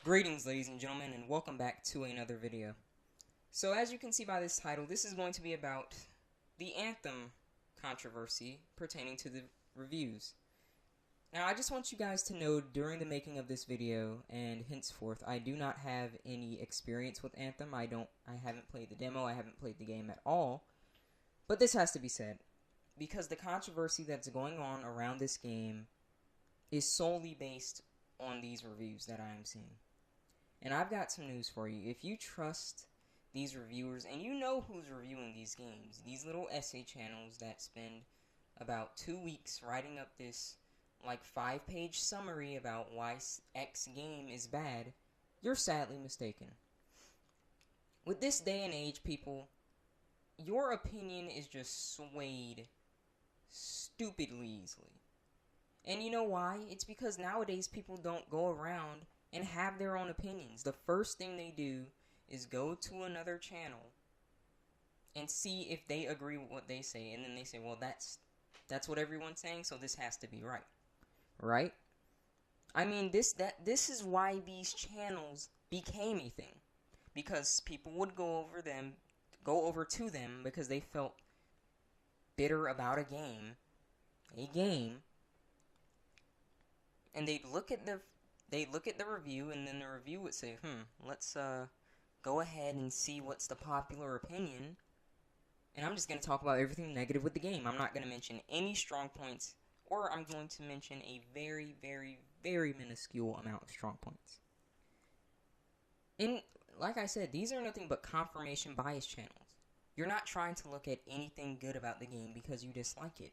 Greetings, ladies and gentlemen, and welcome back to another video. So as you can see by this title, this is going to be about the Anthem controversy pertaining to the reviews. Now, I just want you guys to know during the making of this video and henceforth, I do not have any experience with Anthem. I haven't played the demo, I haven't played the game at all. But this has to be said, because the controversy that's going on around this game is solely based on these reviews that I am seeing. And I've got some news for you. If you trust these reviewers, and you know who's reviewing these games, these little essay channels that spend about 2 weeks writing up this like 5-page summary about why X game is bad, you're sadly mistaken. With this day and age, people, your opinion is just swayed stupidly easily. And you know why? It's because nowadays people don't go around and have their own opinions. The first thing they do is go to another channel and see if they agree with what they say, and then they say, well, that's what everyone's saying, so this has to be right. Right? I mean, this is why these channels became a thing. Because people would go over to them because they felt bitter about a game, and they'd look at the review, and then the review would say, let's go ahead and see what's the popular opinion. And I'm just going to talk about everything negative with the game. I'm not going to mention any strong points, or I'm going to mention a very, very, very minuscule amount of strong points. And like I said, these are nothing but confirmation bias channels. You're not trying to look at anything good about the game because you dislike it.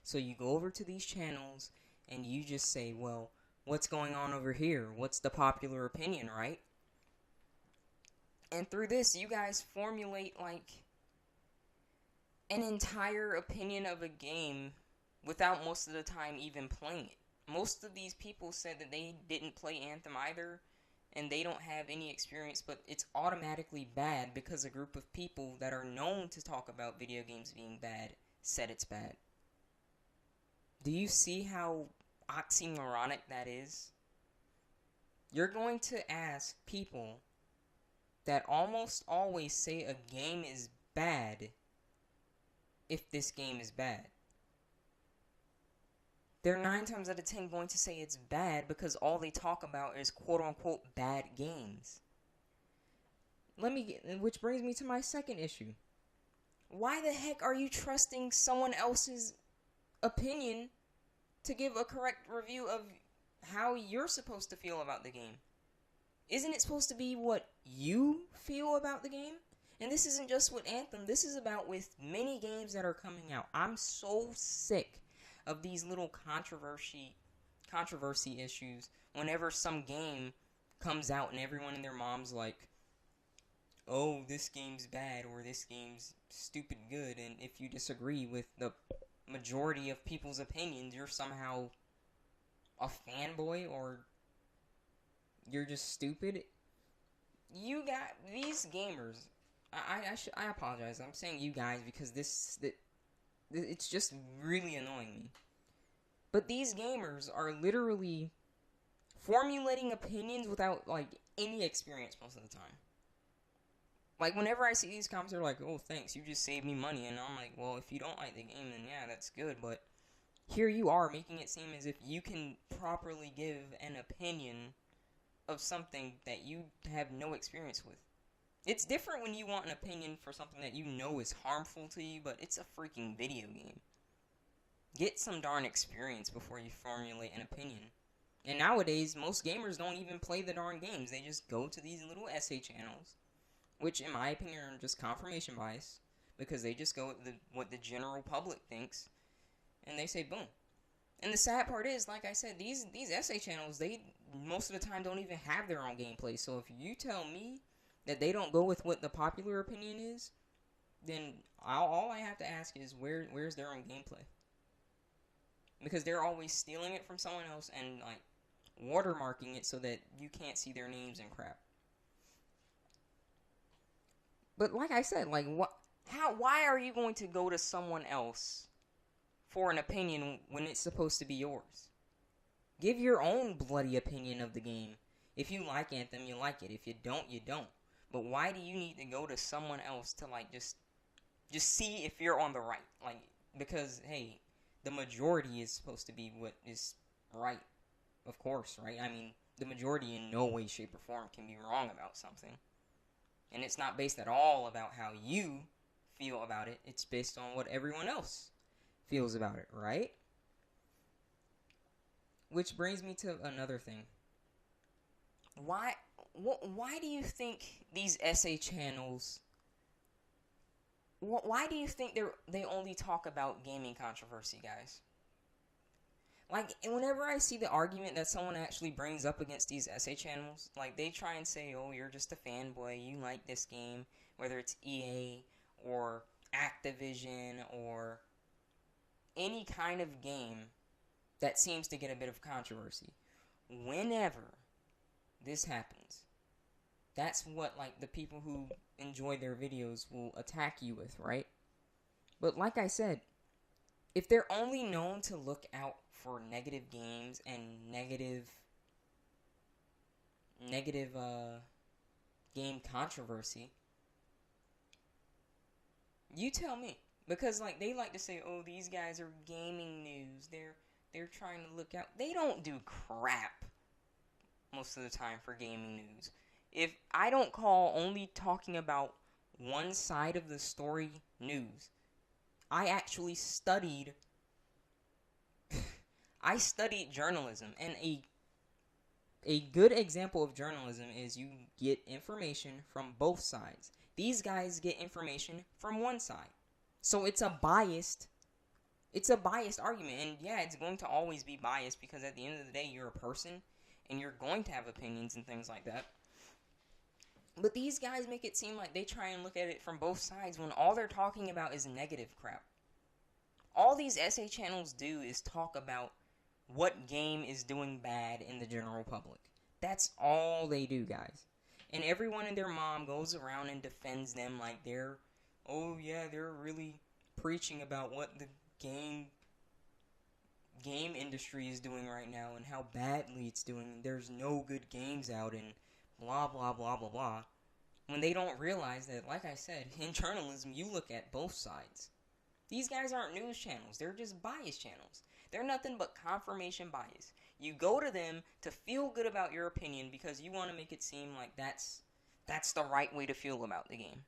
So you go over to these channels and you just say, well, what's going on over here? What's the popular opinion, right? And through this, you guys formulate like an entire opinion of a game without most of the time even playing it. Most of these people said that they didn't play Anthem either, and they don't have any experience, but it's automatically bad because a group of people that are known to talk about video games being bad said it's bad. Do you see how oxymoronic that is? You're going to ask people that almost always say a game is bad if this game is bad. They're 9 times out of 10 going to say it's bad because all they talk about is quote-unquote bad games. Which brings me to my second issue. Why the heck are you trusting someone else's opinion to give a correct review of how you're supposed to feel about the game? Isn't it supposed to be what you feel about the game? And this isn't just with Anthem, this is about with many games that are coming out. I'm so sick of these little controversy issues whenever some game comes out and everyone and their mom's like, oh, this game's bad or this game's stupid good, and if you disagree with the majority of people's opinions, you're somehow a fanboy or you're just stupid. You got these gamers. I apologize. I'm saying you guys because it's just really annoying me. But these gamers are literally formulating opinions without like any experience most of the time. Like, whenever I see these comments, they're like, oh, thanks, you just saved me money. And I'm like, well, if you don't like the game, then yeah, that's good. But here you are making it seem as if you can properly give an opinion of something that you have no experience with. It's different when you want an opinion for something that you know is harmful to you, but it's a freaking video game. Get some darn experience before you formulate an opinion. And nowadays, most gamers don't even play the darn games. They just go to these little essay channels, which in my opinion are just confirmation bias, because they just go with what the general public thinks, and they say boom. And the sad part is, like I said, these essay channels, they most of the time don't even have their own gameplay. So if you tell me that they don't go with what the popular opinion is, then all I have to ask is where's their own gameplay? Because they're always stealing it from someone else and like watermarking it so that you can't see their names and crap. But like I said, like why are you going to go to someone else for an opinion when it's supposed to be yours? Give your own bloody opinion of the game. If you like Anthem, you like it. If you don't, you don't. But why do you need to go to someone else to, like, just see if you're on the right? Like, because, hey, the majority is supposed to be what is right. Of course, right? I mean, the majority in no way, shape, or form can be wrong about something. And it's not based at all about how you feel about it. It's based on what everyone else feels about it, right? Which brings me to another thing. Why do you think these essay channels... Why do you think they only talk about gaming controversy, guys? Like, whenever I see the argument that someone actually brings up against these essay channels, like, they try and say, oh, you're just a fanboy, you like this game, whether it's EA or Activision or any kind of game that seems to get a bit of controversy. Whenever this happens, that's what, like, the people who enjoy their videos will attack you with, right? But like I said, if they're only known to look out for negative games and negative game controversy, you tell me. Because, like, they like to say, oh, these guys are gaming news. They're trying to look out. They don't do crap most of the time for gaming news. If I don't call only talking about one side of the story news, I actually studied journalism, and a good example of journalism is you get information from both sides. These guys get information from one side. So it's a biased argument, and yeah, it's going to always be biased because at the end of the day, you're a person, and you're going to have opinions and things like that. But these guys make it seem like they try and look at it from both sides when all they're talking about is negative crap. All these essay channels do is talk about what game is doing bad in the general public. That's all they do, guys. And everyone and their mom goes around and defends them like they're really preaching about what the game industry is doing right now and how badly it's doing. There's no good games out and blah, blah, blah, blah, blah. When they don't realize that, like I said, in journalism, you look at both sides. These guys aren't news channels. They're just bias channels. They're nothing but confirmation bias. You go to them to feel good about your opinion because you want to make it seem like that's the right way to feel about the game.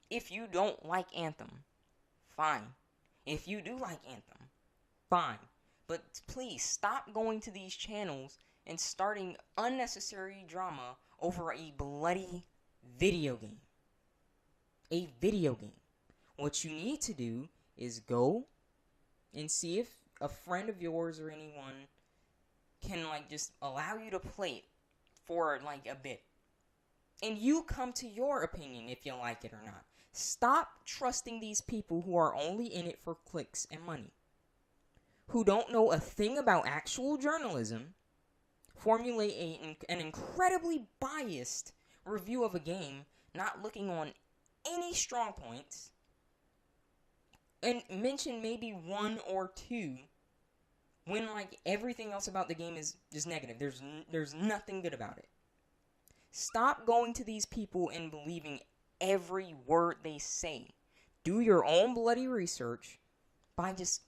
If you don't like Anthem, fine. If you do like Anthem, fine. But please, stop going to these channels and starting unnecessary drama over a bloody video game. A video game. What you need to do is go and see if a friend of yours or anyone can, like, just allow you to play it for, like, a bit. And you come to your opinion if you like it or not. Stop trusting these people who are only in it for clicks and money. Who don't know a thing about actual journalism, formulate an incredibly biased review of a game, not looking on any strong points, and mention maybe one or two when, like, everything else about the game is just negative. There's nothing good about it. Stop going to these people and believing every word they say. Do your own bloody research by just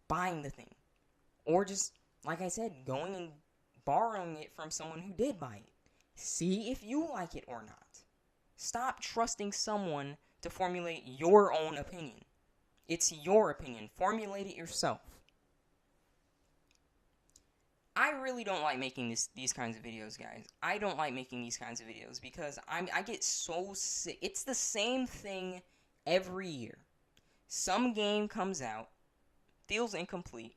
buying the thing. Or just, like I said, going and borrowing it from someone who did buy it. See if you like it or not. Stop trusting someone to formulate your own opinion. It's your opinion. Formulate it yourself. I really don't like making these kinds of videos, guys. I don't like making these kinds of videos because I get so sick. It's the same thing every year. Some game comes out, feels incomplete,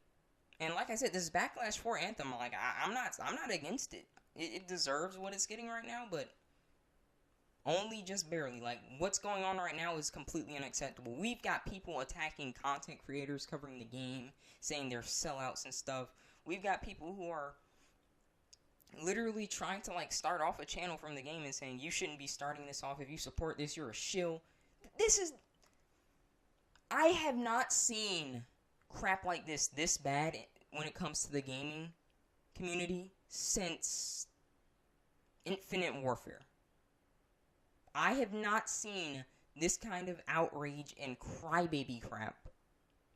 and like I said, this backlash for Anthem, like I'm not against it. It deserves what it's getting right now, but only just barely. Like, what's going on right now is completely unacceptable. We've got people attacking content creators covering the game, saying they're sellouts and stuff. We've got people who are literally trying to, like, start off a channel from the game and saying, you shouldn't be starting this off. If you support this, you're a shill. I have not seen crap like this bad when it comes to the gaming community since Infinite Warfare. I have not seen this kind of outrage and crybaby crap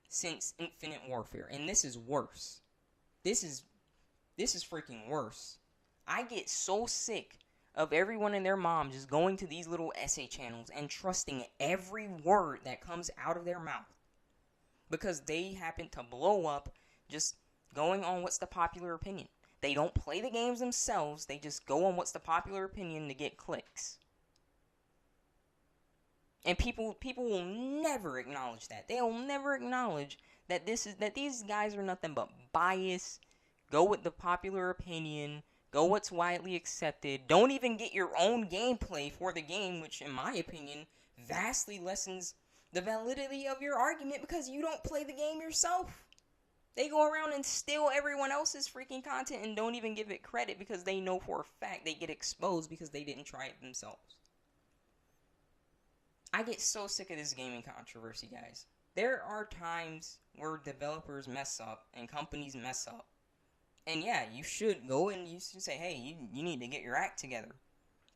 since Infinite Warfare, and this is worse. This is freaking worse. I get so sick of everyone and their mom just going to these little essay channels and trusting every word that comes out of their mouth because they happen to blow up just going on what's the popular opinion. They don't play the games themselves, they just go on what's the popular opinion to get clicks. And people will never acknowledge that. They'll never acknowledge that these guys are nothing but bias. Go with the popular opinion. Go what's widely accepted. Don't even get your own gameplay for the game, which in my opinion vastly lessens the validity of your argument because you don't play the game yourself. They go around and steal everyone else's freaking content and don't even give it credit because they know for a fact they get exposed because they didn't try it themselves. I get so sick of this gaming controversy, guys. There are times where developers mess up and companies mess up. And yeah, you should go and you should say, hey, you need to get your act together.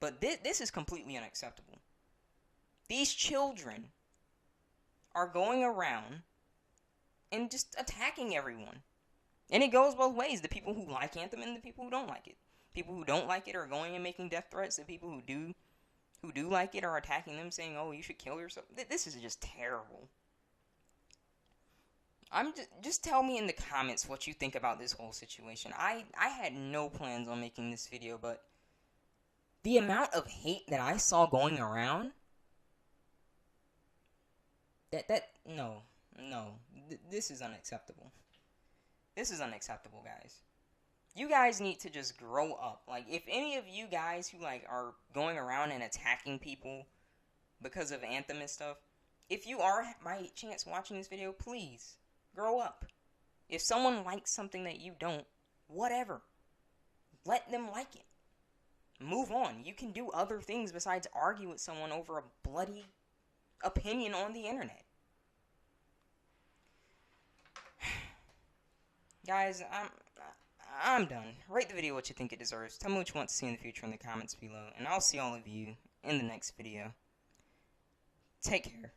But this is completely unacceptable. These children are going around and just attacking everyone. And it goes both ways. The people who like Anthem and the people who don't like it. People who don't like it are going and making death threats. The people who do like it are attacking them, saying, oh, you should kill yourself. This is just terrible. Just tell me in the comments what you think about this whole situation. I had no plans on making this video, but the amount of hate that I saw going around, this is unacceptable. This is unacceptable, guys. You guys need to just grow up. Like, if any of you guys who, like, are going around and attacking people because of Anthem and stuff, if you are by chance watching this video, please, grow up. If someone likes something that you don't, whatever. Let them like it. Move on. You can do other things besides argue with someone over a bloody opinion on the internet. Guys, I'm done. Rate the video what you think it deserves. Tell me what you want to see in the future in the comments below. And I'll see all of you in the next video. Take care.